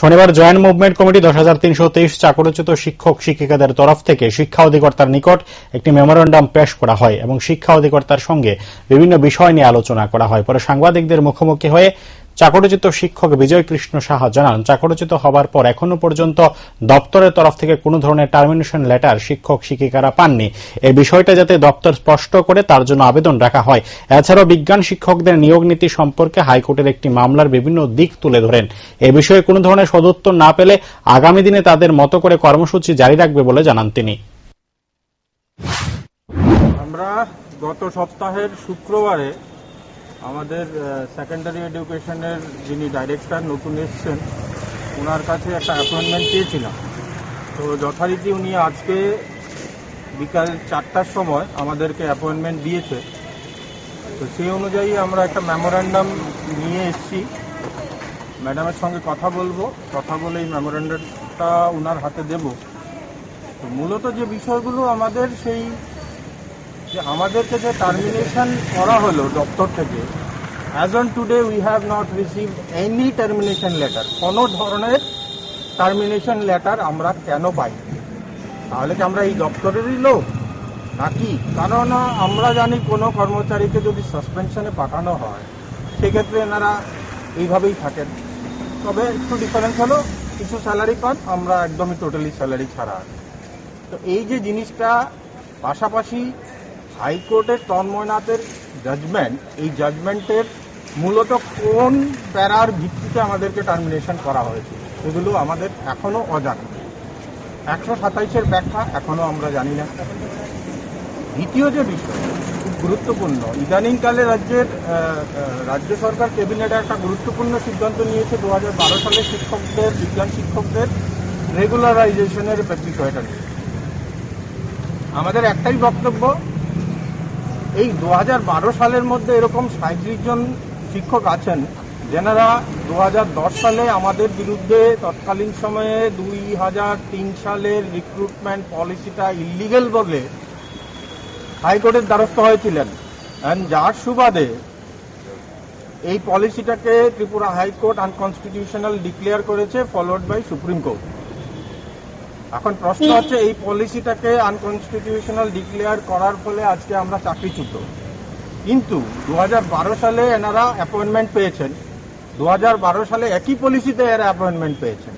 শনিবার joint movement committee 10,323 চাকরচ্যুত শিক্ষক শিক্ষিকাদের তরফ থেকে শিক্ষা অধিকর্তার নিকট একটি মেমোরেন্ডাম পেশ করা হয় এবং শিক্ষা অধিকর্তার সঙ্গে বিভিন্ন বিষয় নিয়ে আলোচনা করা হয়। পরে সাংবাদিকদের মুখোমুখি হয়ে চাকরচ্যুত শিক্ষক বিজয় কৃষ্ণ সাহা জানান, চাকরচ্যুত হবার পর এখনো পর্যন্ত দপ্তরের তরফ থেকে কোনো ধরনের টার্মিনেশন লেটার শিক্ষক শিক্ষিকারা পাননি। এই বিষয়টা যাতে দপ্তর স্পষ্ট করে তার জন্য আবেদন রাখা হয়। এছাড়াও বিজ্ঞান শিক্ষকদের নিয়োগ নীতি সম্পর্কে হাইকোর্টের একটি মামলার বিভিন্ন দিক তুলে ধরেন। এ বিষয়ে কোনো ধরনের সদুত্তর না পেলে আগামী দিনে তাদের মতো করে কর্মসূচি জারি রাখবে বলে জানান তিনি। আমরা গত সপ্তাহের শুক্রবারে আমাদের সেকেন্ডারি এডুকেশনের যিনি ডাইরেক্টর নতুন এসছেন ওনার কাছে একটা অ্যাপয়েন্টমেন্ট চেয়েছিলাম। তো যথারীতি উনি আজকে বিকাল 4টার সময় আমাদেরকে অ্যাপয়েন্টমেন্ট দিয়েছে। তো সেই অনুযায়ী আমরা একটা মেমোরেন্ডাম নিয়ে এসেছি। ম্যাডামের সঙ্গে কথা বলবো, কথা বলে এই মেমোরেন্ডামটা ওনার হাতে দেব। তো মূলত যে বিষয়গুলো আমাদের সেই যে আমাদেরকে যে টার্মিনেশন করা হলো দপ্তর থেকে, as on today we have not receive any termination letter. কোনো ধরনের টার্মিনেশন লেটার আমরা কেন পাই? তাহলে কি আমরা এই দপ্তরেরই লোক নাকি? কারণ আমরা জানি কোনো কর্মচারীকে যদি সাসপেনশনে পাঠানো হয় সেক্ষেত্রে এনারা এইভাবেই থাকেন। তবে একটু ডিফারেন্স হলো কিছু স্যালারি পান, আমরা একদমই টোটালি স্যালারি ছাড়া। তো এই যে জিনিসটা, পাশাপাশি হাইকোর্টের তন্ময়নাথের জাজমেন্ট, এই জাজমেন্টের মূলত কোন প্যারার ভিত্তিতে আমাদেরকে টার্মিনেশন করা হয়েছে সেগুলো আমাদের এখনো অজানা। 127-এর ব্যাখ্যা এখনো আমরা জানি না। দ্বিতীয় যে বিষয় খুব গুরুত্বপূর্ণ, ইদানিংকালে রাজ্য সরকার ক্যাবিনেটে একটা গুরুত্বপূর্ণ সিদ্ধান্ত নিয়েছে 2012 সালে শিক্ষকদের, বিজ্ঞান শিক্ষকদের রেগুলারাইজেশনের বিষয়টা নিয়ে। আমাদের একটাই বক্তব্য, এই 2012 সালের মধ্যে এরকম 37 জন শিক্ষক আছেন যেনারা 2010 সালে আমাদের বিরুদ্ধে তৎকালীন সময়ে 2003 সালের রিক্রুটমেন্ট পলিসিটা ইলিগেল বলে হাইকোর্টের দ্বারস্থ হয়েছিলেন। যার সুবাদে এই পলিসিটাকে ত্রিপুরা হাইকোর্ট আনকনস্টিটিউশনাল ডিক্লেয়ার করেছে, ফলোড বাই সুপ্রিম কোর্ট। এখন প্রশ্ন হচ্ছে, এই পলিসিটাকে আনকনস্টিটিউশনাল ডিক্লেয়ার করার ফলে আজকে আমরা চাকরিচ্যুত। কিন্তু 2012 সালে এনারা অ্যাপয়েন্টমেন্ট পেয়েছেন, 2012 সালে একই পলিসিতে এরা অ্যাপয়েন্টমেন্ট পেয়েছেন।